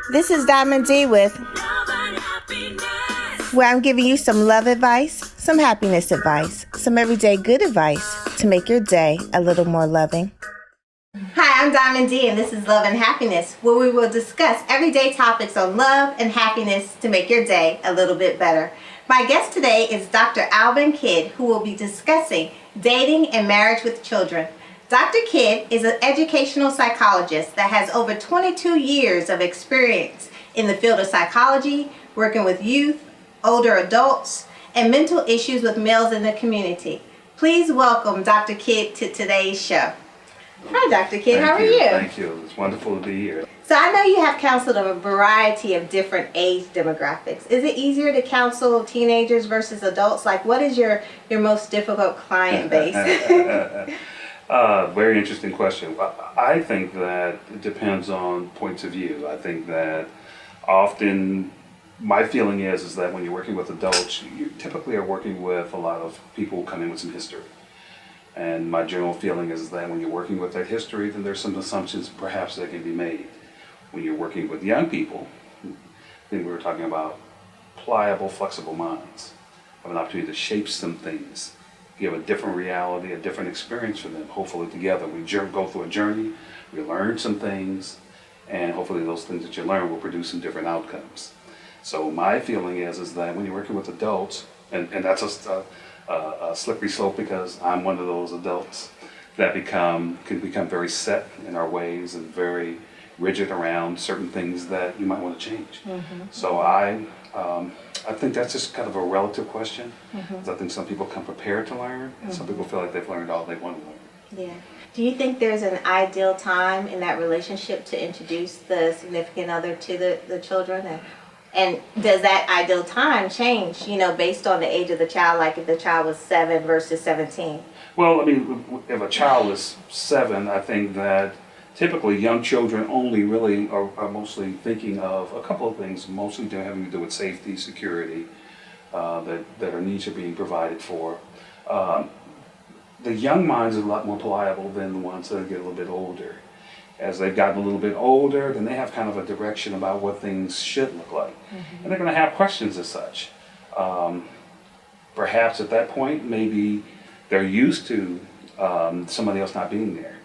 This is Diamond D with where I'm giving you some love advice, some happiness advice, some everyday good advice to make your day a little more loving. Hi, I'm Diamond D, and this is Love and Happiness, where we will discuss everyday topics on love and happiness to make your day a little bit better. My guest today is Dr. Alvin Kidd, who will be discussing dating and marriage with children. Dr. Kidd is an educational psychologist that has over 22 years of experience in the field of psychology, working with youth, older adults, and mental issues with males in the community. Please welcome Dr. Kidd to today's show. Hi, Dr. Kidd. How are you? Thank you. It's wonderful to be here. So I know you have counseled a variety of different age demographics. Is it easier to counsel teenagers versus adults? Like, what is your most difficult client base? Very interesting question. I think that it depends on points of view. I think that often my feeling is that when you're working with adults, you typically are working with a lot of people who come in with some history. And my general feeling is that when you're working with that history, then there's some assumptions perhaps that can be made. When you're working with young people, then we were talking about pliable, flexible minds, have an opportunity to shape some things, give a different reality, a different experience for them. Hopefully together we go through a journey, we learn some things, and hopefully those things that you learn will produce some different outcomes. So my feeling is that when you're working with adults, and that's a slippery slope because I'm one of those adults that can become very set in our ways and very rigid around certain things that you might want to change. Mm-hmm. So I think that's just kind of a relative question. Mm-hmm. I think some people come prepared to learn, and some people feel like they've learned all they want to learn. Yeah. Do you think there's an ideal time in that relationship to introduce the significant other to the children? And does that ideal time change, based on the age of the child, like if the child was 7 versus 17? Well, I mean, if a child is 7, I think that typically young children only really are mostly thinking of a couple of things, mostly having to do with safety, security, that our needs are being provided for. The young minds are a lot more pliable than the ones that get a little bit older. As they've gotten a little bit older, then they have kind of a direction about what things should look like. Mm-hmm. And they're going to have questions as such. Perhaps at that point, maybe they're used to somebody else not being there.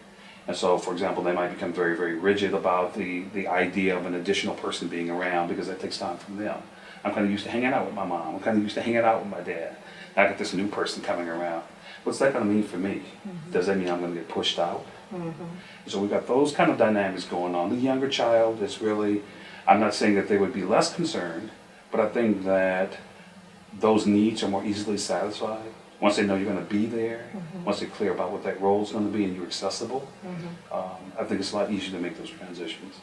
And so, for example, they might become very, very rigid about the idea of an additional person being around because that takes time from them. I'm kind of used to hanging out with my mom. I'm kind of used to hanging out with my dad. Now I got this new person coming around. What's that going to mean for me? Mm-hmm. Does that mean I'm going to get pushed out? Mm-hmm. So we've got those kind of dynamics going on. The younger child is really, I'm not saying that they would be less concerned, but I think that those needs are more easily satisfied. Once they know you're going to be there, once they're clear about what that role is going to be and you're accessible, I think it's a lot easier to make those transitions.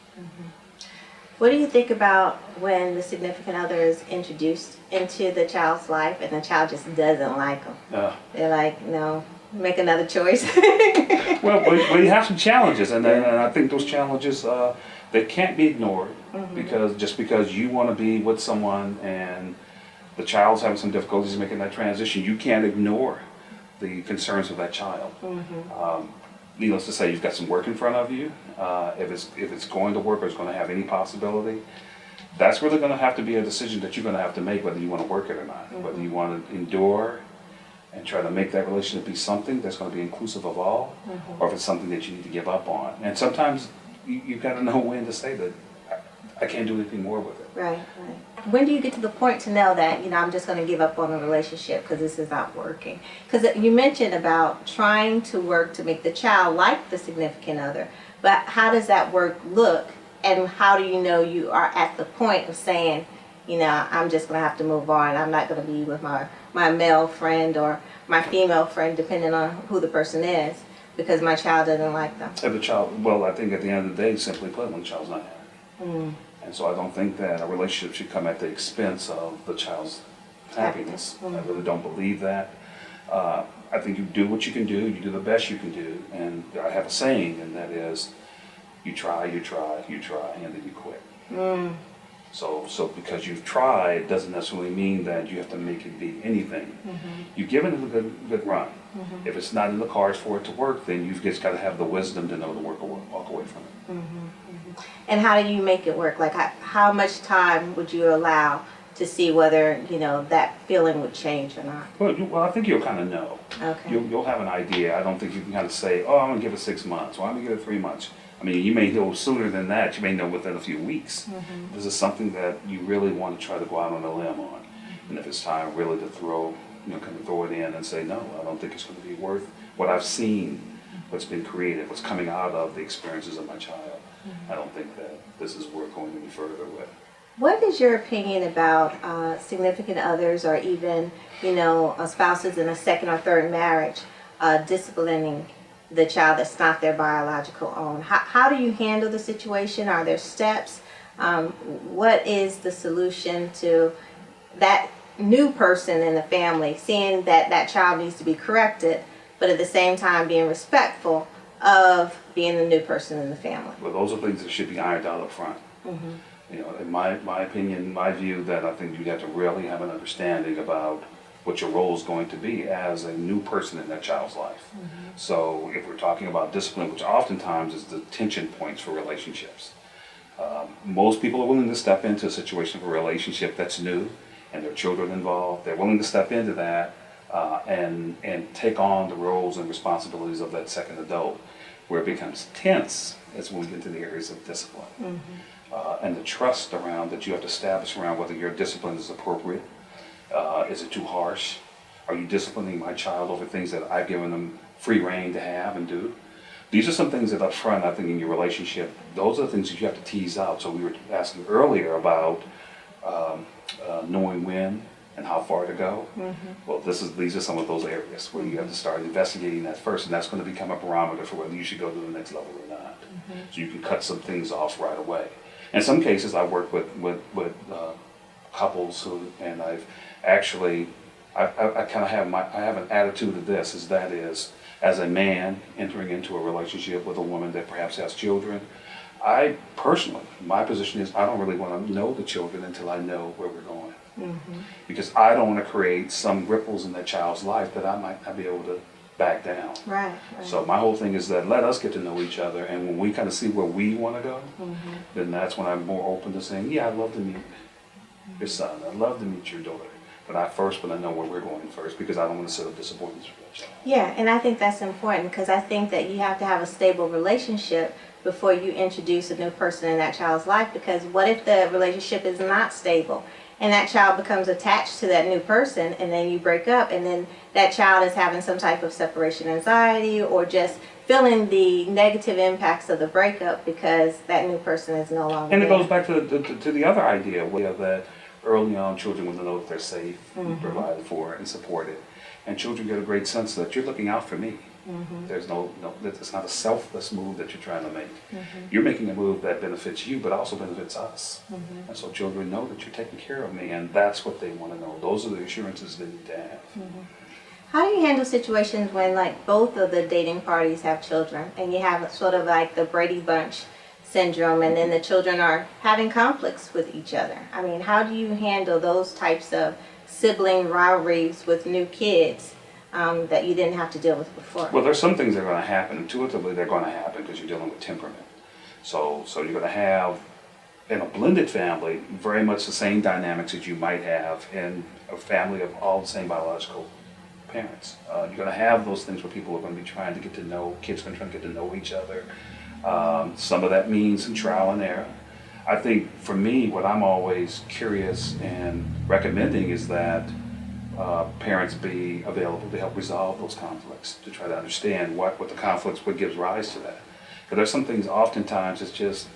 What do you think about when the significant other is introduced into the child's life and the child just doesn't like them? They're like, no, make another choice. well, you have some challenges, and I think those challenges they can't be ignored because you want to be with someone and the child's having some difficulties making that transition. You can't ignore the concerns of that child. Needless to say, you've got some work in front of you. If it's going to work or it's going to have any possibility, that's really going to have to be a decision that you're going to have to make whether you want to work it or not, whether you want to endure and try to make that relationship be something that's going to be inclusive of all, or if it's something that you need to give up on. And sometimes you've got to know when to say that I can't do anything more with it. Right. When do you get to the point to know that, I'm just going to give up on a relationship because this is not working? Because you mentioned about trying to work to make the child like the significant other, but how does that work look, and how do you know you are at the point of saying, I'm just going to have to move on. I'm not going to be with my male friend or my female friend, depending on who the person is, because my child doesn't like them. If the child, well, I think at the end of the day, simply put, when the child's not happy. And so I don't think that a relationship should come at the expense of the child's happiness. I really don't believe that. I think you do what you can do, you do the best you can do, and I have a saying, and that is, you try, and then you quit. So because you've tried doesn't necessarily mean that you have to make it be anything. You've given it a good run. If it's not in the cards for it to work, then you've just got to have the wisdom to know to walk away from it. And how do you make it work? Like, how much time would you allow to see whether, that feeling would change or not? Well, I think you'll kind of know. Okay. You'll have an idea. I don't think you can kind of say, oh, I'm going to give it 6 months, or I'm going to give it 3 months. I mean, you may know sooner than that. You may know within a few weeks. This is something that you really want to try to go out on a limb on. And if it's time really to kind of throw it in and say, no, I don't think it's going to be worth what I've seen, what's been created, what's coming out of the experiences of my child. I don't think that this is worth going any further with. What is your opinion about significant others, or even, spouses in a second or third marriage disciplining the child that's not their biological own? How do you handle the situation? Are there steps? What is the solution to that new person in the family, seeing that that child needs to be corrected, but at the same time being respectful of being the new person in the family? Well, those are things that should be ironed out up front. In my opinion, my view, that I think you have to really have an understanding about what your role is going to be as a new person in that child's life. So if we're talking about discipline, which oftentimes is the tension points for relationships, most people are willing to step into a situation of a relationship that's new and there are children involved. They're willing to step into that and take on the roles and responsibilities of that second adult. Where it becomes tense is when we get into the areas of discipline. And the trust around that you have to establish around whether your discipline is appropriate. Is it too harsh? Are you disciplining my child over things that I've given them free reign to have and do? These are some things that up front, I think, in your relationship, those are the things that you have to tease out. So we were asking earlier about knowing when and how far to go. Well, these are some of those areas where you have to start investigating that first, and that's going to become a barometer for whether you should go to the next level or not. So you can cut some things off right away. In some cases, I work with couples and I've actually, I kind of have an attitude of this, as a man entering into a relationship with a woman that perhaps has children, I personally, my position is I don't really want to know the children until I know where we're going. Because I don't want to create some ripples in that child's life that I might not be able to back down. Right. So my whole thing is that let us get to know each other, and when we kind of see where we want to go, then that's when I'm more open to saying, yeah, I'd love to meet your son, I'd love to meet your daughter. But I first want to know where we're going first, because I don't want to set up disappointments for that child. Yeah, and I think that's important, because I think that you have to have a stable relationship before you introduce a new person in that child's life. Because what if the relationship is not stable and that child becomes attached to that new person, and then you break up, and then that child is having some type of separation anxiety or just feeling the negative impacts of the breakup because that new person is no longer And it there. goes back to the other idea that early on children want to know that they're safe, provided for, and supported. And children get a great sense that you're looking out for me. There's it's not a selfless move that you're trying to make. You're making a move that benefits you, but also benefits us. And so children know that you're taking care of me, and that's what they want to know. Those are the assurances they need to have. How do you handle situations when, like, both of the dating parties have children, and you have sort of like the Brady Bunch syndrome, and then the children are having conflicts with each other? I mean, how do you handle those types of sibling rivalries with new kids that you didn't have to deal with before? Well, there's some things that are going to happen. Intuitively, they're going to happen because you're dealing with temperament. So you're going to have, in a blended family, very much the same dynamics that you might have in a family of all the same biological parents. You're going to have those things where people are going to be trying to get to know, kids are going to try to get to know each other. Some of that means some trial and error. I think for me, what I'm always curious and recommending is that parents be available to help resolve those conflicts, to try to understand what the conflicts, what gives rise to that. Because there's some things oftentimes it's just,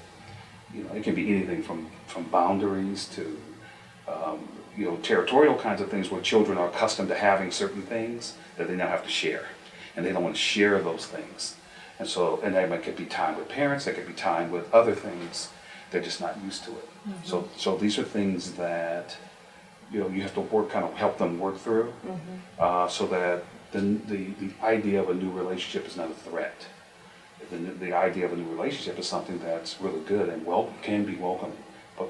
it can be anything from boundaries to territorial kinds of things where children are accustomed to having certain things that they now have to share. And they don't want to share those things. And that could be time with parents, that could be time with other things. They're just not used to it. So these are things that you have to help them work through, so that the idea of a new relationship is not a threat. The idea of a new relationship is something that's really good and can be welcoming.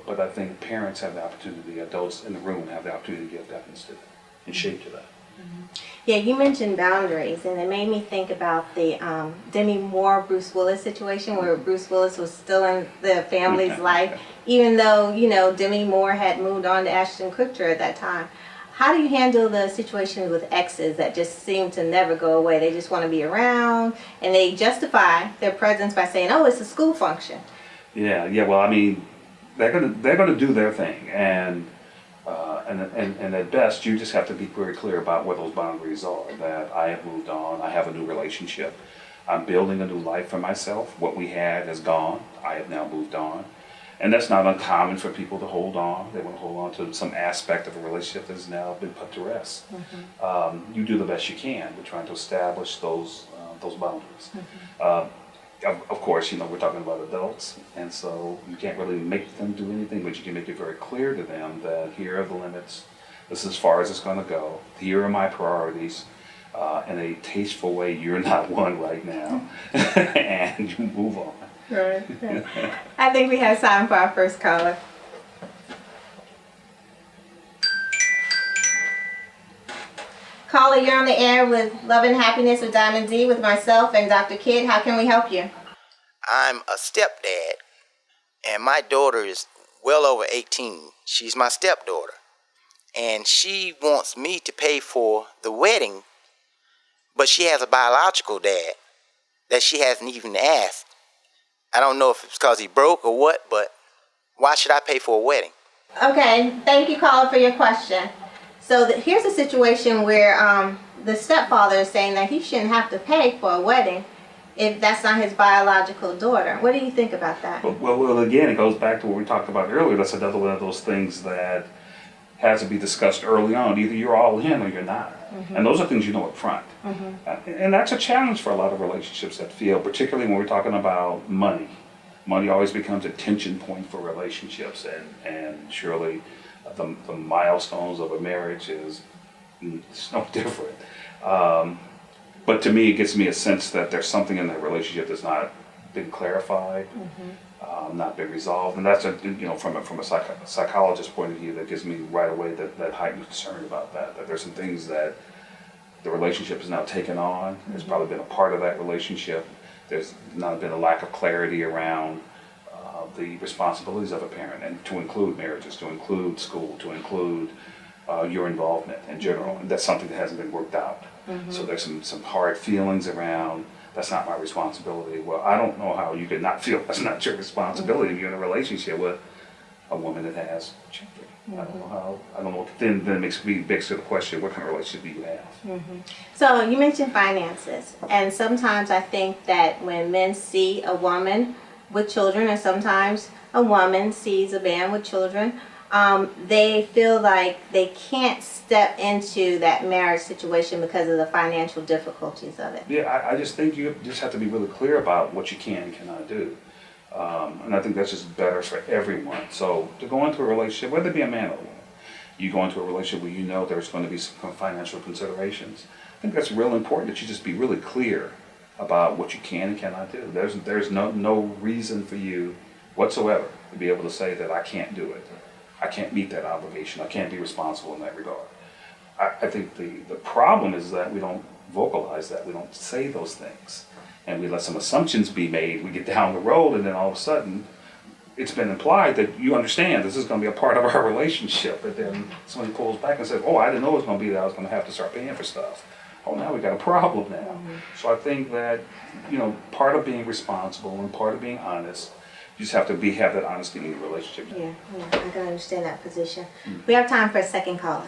But I think parents have the opportunity, adults in the room have the opportunity to give guidance to that and shape to that. Yeah, you mentioned boundaries, and it made me think about the Demi Moore Bruce Willis situation, where Bruce Willis was still in the family's life, even though Demi Moore had moved on to Ashton Kutcher at that time. How do you handle the situation with exes that just seem to never go away? They just want to be around, and they justify their presence by saying, "Oh, it's a school function." Yeah. Well, I mean, they're gonna do their thing, and at best, you just have to be very clear about where those boundaries are. That I have moved on. I have a new relationship. I'm building a new life for myself. What we had is gone. I have now moved on. And that's not uncommon for people to hold on. They want to hold on to some aspect of a relationship that has now been put to rest. You do the best you can. We're trying to establish those boundaries. Of course, we're talking about adults, and so you can't really make them do anything, but you can make it very clear to them that here are the limits. This is as far as it's going to go. Here are my priorities. In a tasteful way, you're not one right now, and you move on. Right. I think we have time for our first caller. Caller, you're on the air with Love and Happiness with Diamond D with myself and Dr. Kidd. How can we help you? I'm a stepdad, and my daughter is well over 18. She's my stepdaughter, and she wants me to pay for the wedding, but she has a biological dad that she hasn't even asked. I don't know if it's because he broke or what, but why should I pay for a wedding? Okay, thank you, caller, for your question. So here's a situation where the stepfather is saying that he shouldn't have to pay for a wedding if that's not his biological daughter. What do you think about that? Well, again, it goes back to what we talked about earlier. That's another one of those things that has to be discussed early on. Either you're all in or you're not. And those are things you know up front. And that's a challenge for a lot of relationships that feel, particularly when we're talking about money. Money always becomes a tension point for relationships, and surely the milestones of a marriage it's no different. But to me, it gives me a sense that there's something in that relationship that's not been clarified, not been resolved, and that's from a psychologist point of view, that gives me right away that heightened concern about that. That there's some things that the relationship has now taken on. There's probably been a part of that relationship. There's not been a lack of clarity around the responsibilities of a parent, and to include marriages, to include school, to include your involvement in general. And that's something that hasn't been worked out. So there's some hard feelings around, that's not my responsibility. Well, I don't know how you could not feel that's not your responsibility if you're in a relationship with a woman that has children. I don't know how. I don't know. Then it makes me begs to the question: what kind of relationship do you have? So you mentioned finances, and sometimes I think that when men see a woman with children, and sometimes a woman sees a man with children, they feel like they can't step into that marriage situation because of the financial difficulties of it. Yeah, I just think you just have to be really clear about what you can and cannot do. And I think that's just better for everyone. So to go into a relationship, whether it be a man or a woman, you go into a relationship where you know there's going to be some financial considerations. I think that's real important that you just be really clear about what you can and cannot do. There's no reason for you whatsoever to be able to say that I can't do it. I can't meet that obligation. I can't be responsible in that regard. I think the problem is that we don't vocalize that. We don't say those things. And we let some assumptions be made. We get down the road, and then all of a sudden, it's been implied that you understand this is going to be a part of our relationship. But then somebody pulls back and says, oh, I didn't know it was going to be that I was going to have to start paying for stuff. Oh, now we got a problem now. So I think that, part of being responsible and part of being honest, you just have to have that honesty in your relationship. Yeah, I can understand that position. We have time for a second caller.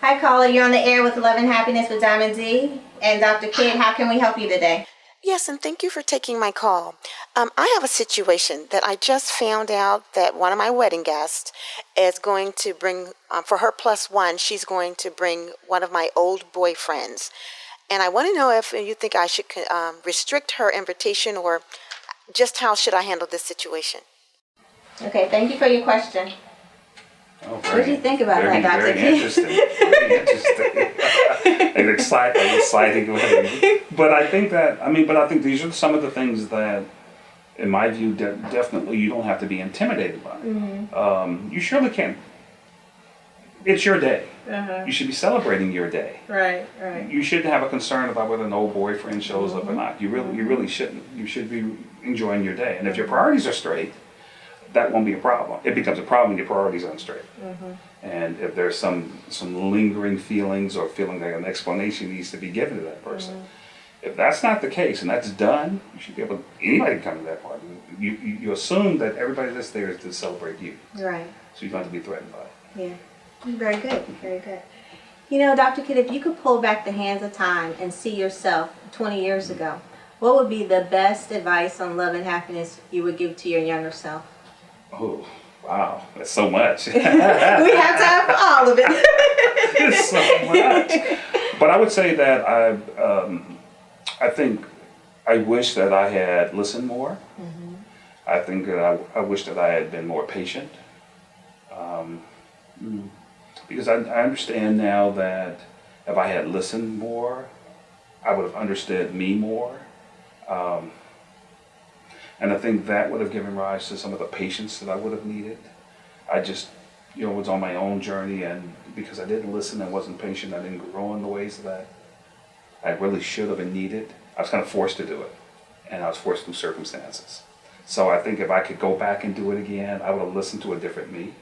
Hi, caller. You're on the air with Love and Happiness with Diamond D and Dr. Kidd. How can we help you today? Yes, and thank you for taking my call. I have a situation that I just found out that one of my wedding guests is going to bring, for her +1, she's going to bring one of my old boyfriends. And I want to know if you think I should restrict her invitation, or just how should I handle this situation? Okay, thank you for your question. Oh, what do you think about that, Dr. Very interesting. Very interesting. An exciting way. But I think these are some of the things that, in my view, definitely you don't have to be intimidated by. You surely can it's your day. You should be celebrating your day. Right, right. You shouldn't have a concern about whether an old boyfriend shows up or not. You really shouldn't. You should be enjoying your day. And if your priorities are straight, that won't be a problem. It becomes a problem when your priorities aren't straight. And if there's some lingering feelings or feeling like an explanation needs to be given to that person, if that's not the case and that's done, you should be able. Anybody can come to that party. You assume that everybody that's there is to celebrate you. Right. So you don't have to be threatened by it. Yeah. Very good. Very good. You know, Dr. Kidd, if you could pull back the hands of time and see yourself 20 years ago, what would be the best advice on love and happiness you would give to your younger self? Oh, wow. That's so much. We have time for all of it. It's so much. But I would say that I think I wish that I had listened more. I think that I wish that I had been more patient. Because I understand now that if I had listened more, I would have understood me more. And I think that would have given rise to some of the patience that I would have needed. I just, was on my own journey, and because I didn't listen and wasn't patient, I didn't grow in the ways that I really should have and needed. I was kind of forced to do it, and I was forced through circumstances. So I think if I could go back and do it again, I would have listened to a different me.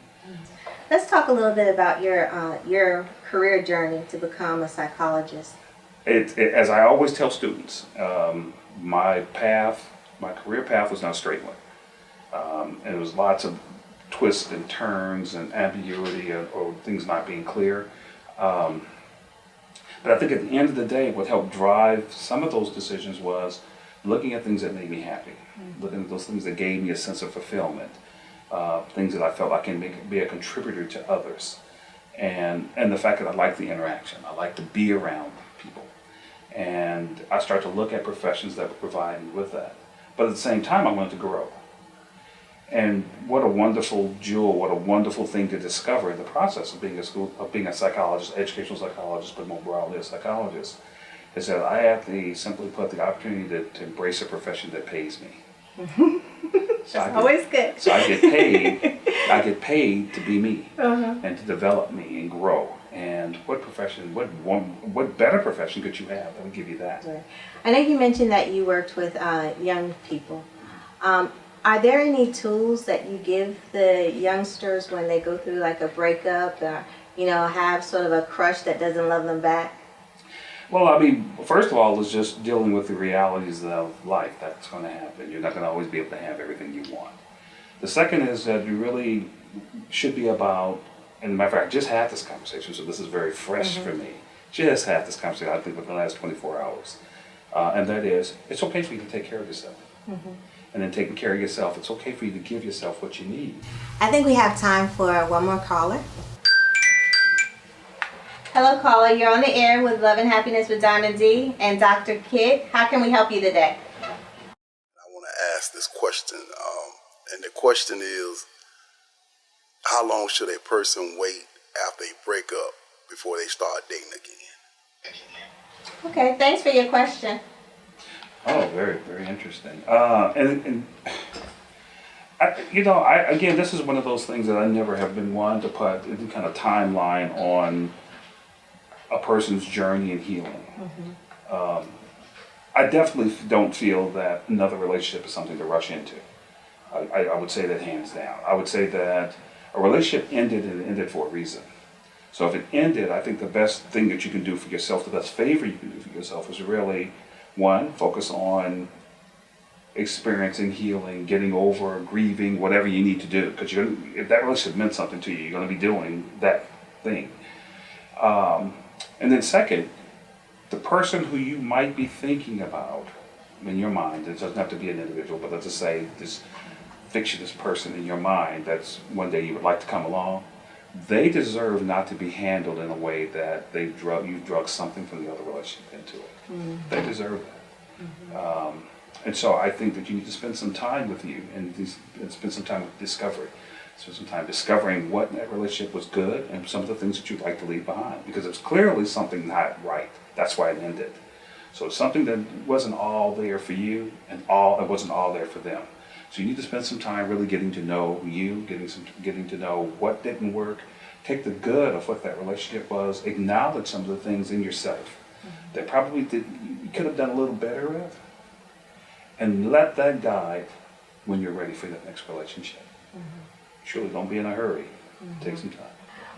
Let's talk a little bit about your career journey to become a psychologist. As I always tell students, my career path was not a straight one. And it was lots of twists and turns and ambiguity or things not being clear. But I think at the end of the day, what helped drive some of those decisions was looking at things that made me happy, looking at those things that gave me a sense of fulfillment, things that I felt I can be a contributor to others, and the fact that I like the interaction, I like to be around people. And I started to look at professions that would provide me with that. But at the same time, I wanted to grow. And what a wonderful jewel, what a wonderful thing to discover in the process of being a psychologist, educational psychologist, but more broadly a psychologist, is that I have simply put, the opportunity to embrace a profession that pays me. So Always good. So I get paid to be me and to develop me and grow. And what better profession could you have that would give you that? Right. I know you mentioned that you worked with young people. Are there any tools that you give the youngsters when they go through like a breakup or, have sort of a crush that doesn't love them back? Well, I mean, first of all, it's just dealing with the realities of life. That's going to happen. You're not going to always be able to have everything you want. The second is that you really should be about, and matter of fact, I just had this conversation, so this is very fresh for me. Just had this conversation, I think, within the last 24 hours. And that is, it's okay for you to take care of yourself. And then taking care of yourself, it's okay for you to give yourself what you need. I think we have time for one more caller. Hello, caller. You're on the air with Love and Happiness with Diamond D and Dr. Kidd. How can we help you today? I want to ask this question, and the question is, how long should a person wait after they break up before they start dating again? Okay, thanks for your question. Oh, very, very interesting. Again, this is one of those things that I never have been one to put any kind of timeline on a person's journey in healing. I definitely don't feel that another relationship is something to rush into. I would say that hands down. I would say that a relationship ended and it ended for a reason. So if it ended, I think the best thing that you can do for yourself, the best favor you can do for yourself is really, one, focus on experiencing healing, getting over, grieving, whatever you need to do. Because if that relationship meant something to you, you're going to be doing that thing. And then second, the person who you might be thinking about in your mind, it doesn't have to be an individual, but let's just say this fictitious person in your mind that's one day you would like to come along, they deserve not to be handled in a way that you've drugged something from the other relationship into it. They deserve that. And so I think that you need to spend some time with you and spend some time with discovery. Spend some time discovering what in that relationship was good and some of the things that you'd like to leave behind. Because it's clearly something not right. That's why it ended. So it's something that wasn't all there for you and it wasn't all there for them. So you need to spend some time really getting to know you, getting to know what didn't work, take the good of what that relationship was, acknowledge some of the things in yourself that probably you could have done a little better with, and let that guide when you're ready for that next relationship. Surely don't be in a hurry. Take some time.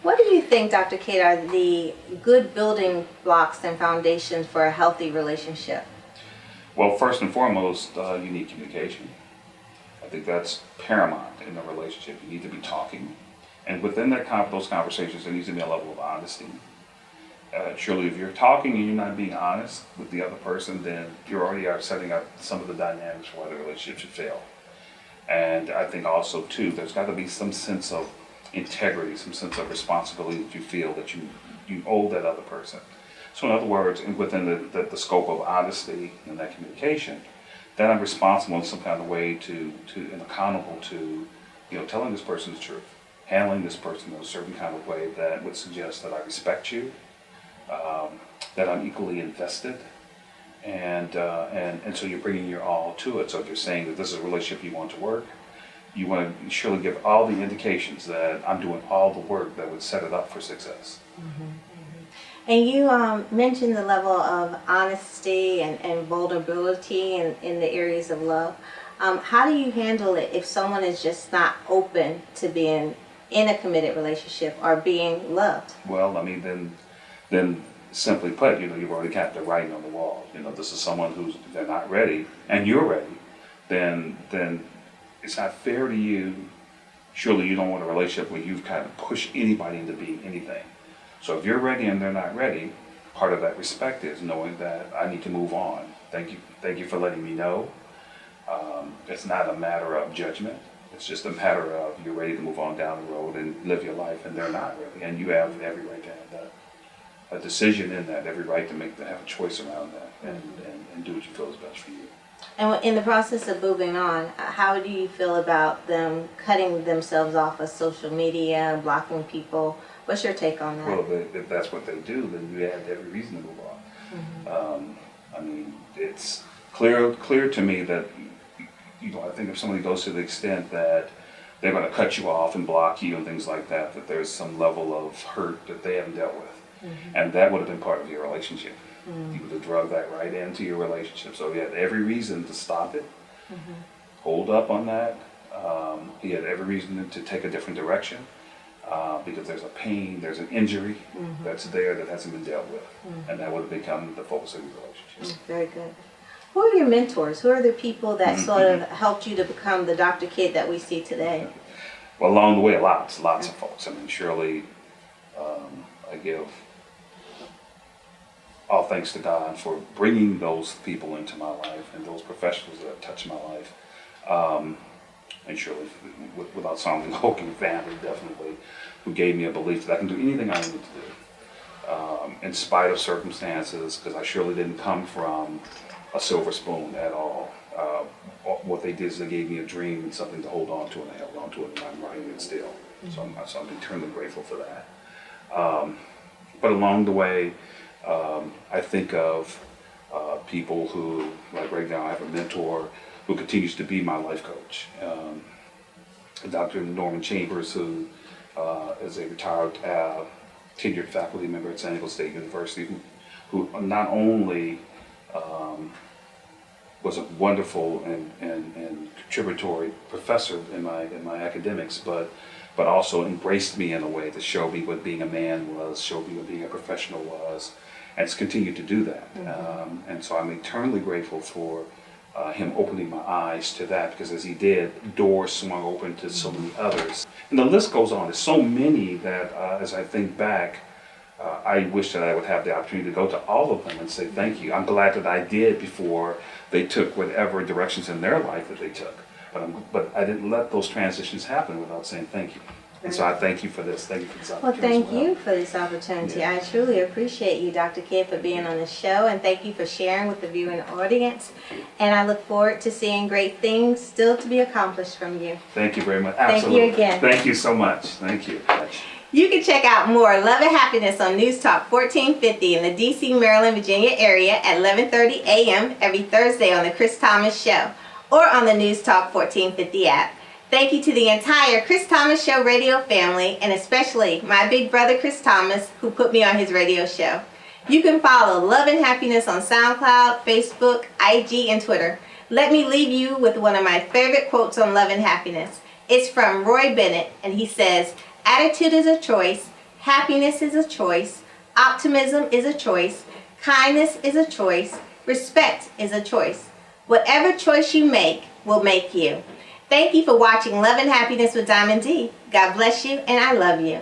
What do you think, Dr. Kidd, are the good building blocks and foundations for a healthy relationship? Well, first and foremost, you need communication. I think that's paramount in a relationship. You need to be talking. And within those conversations, there needs to be a level of honesty. Surely if you're talking and you're not being honest with the other person, then you already are setting up some of the dynamics for why the relationship should fail. And I think also, too, there's got to be some sense of integrity, some sense of responsibility that you feel that you owe that other person. So in other words, within the scope of honesty and that communication, that I'm responsible in some kind of way to and accountable to, telling this person the truth, handling this person in a certain kind of way that would suggest that I respect you, that I'm equally invested, and so you're bringing your all to it. So if you're saying that this is a relationship you want to work, you want to surely give all the indications that I'm doing all the work that would set it up for success. And you mentioned the level of honesty and vulnerability in the areas of love. How do you handle it if someone is just not open to being in a committed relationship or being loved? Well, I mean, then simply put, you've already got the writing on the wall. This is someone they're not ready, and you're ready. Then it's not fair to you. Surely you don't want a relationship where you've kind of pushed anybody into being anything. So if you're ready and they're not ready, part of that respect is knowing that I need to move on. Thank you for letting me know. It's not a matter of judgment. It's just a matter of you're ready to move on down the road and live your life, and they're not ready. And you have every right to have a decision in that, every right to have a choice around that, and do what you feel is best for you. And in the process of moving on, how do you feel about them cutting themselves off of social media, blocking people? What's your take on that? Well, if that's what they do, then you have every reason to move on. I mean, it's clear to me that, I think if somebody goes to the extent that they're going to cut you off and block you and things like that, that there's some level of hurt that they haven't dealt with. And that would have been part of your relationship. You would have drug that right into your relationship. So you had every reason to stop it, hold up on that. He had every reason to take a different direction because there's a pain, there's an injury that's there that hasn't been dealt with. And that would have become the focus of your relationship. Very good. Who are your mentors? Who are the people that sort of helped you to become the Dr. Kidd that we see today? Well, along the way, lots of folks. I mean, surely I give all thanks to God for bringing those people into my life and those professionals that have touched my life. And surely, without sounding hokey, family definitely, who gave me a belief that I can do anything I need to do, in spite of circumstances, because I surely didn't come from a silver spoon at all. What they did is they gave me a dream and something to hold on to, and I held on to it, and I'm writing it still. So I'm eternally grateful for that. But along the way, I think of people who, like right now, I have a mentor who continues to be my life coach. Dr. Norman Chambers, who is a retired tenured faculty member at San Diego State University, who not only was a wonderful and contributory professor in my academics, but also embraced me in a way to show me what being a man was, showed me what being a professional was, and has continued to do that. And so I'm eternally grateful for him opening my eyes to that, because as he did, doors swung open to so many others. And the list goes on. There's so many that as I think back, I wish that I would have the opportunity to go to all of them and say thank you. I'm glad that I did before they took whatever directions in their life that they took. But I didn't let those transitions happen without saying thank you. And so I thank you for this. Thank you for this opportunity. Well, thank you for this opportunity. Yeah. I truly appreciate you, Dr. Kidd, for being on the show, and thank you for sharing with the viewing audience. And I look forward to seeing great things still to be accomplished from you. Thank you very much. Thank Absolutely. you again. Thank you so much. Thank you. You can check out more Love and Happiness on News Talk 1450 in the D.C., Maryland, Virginia area at 11:30 a.m. every Thursday on The Chris Thomas Show or on the News Talk 1450 app. Thank you to the entire Chris Thomas Show radio family, and especially my big brother Chris Thomas, who put me on his radio show. You can follow Love and Happiness on SoundCloud, Facebook, IG, and Twitter. Let me leave you with one of my favorite quotes on Love and Happiness. It's from Roy Bennett, and he says, "Attitude is a choice, happiness is a choice, optimism is a choice, kindness is a choice, respect is a choice. Whatever choice you make will make you." Thank you for watching Love and Happiness with Diamond D. God bless you, and I love you.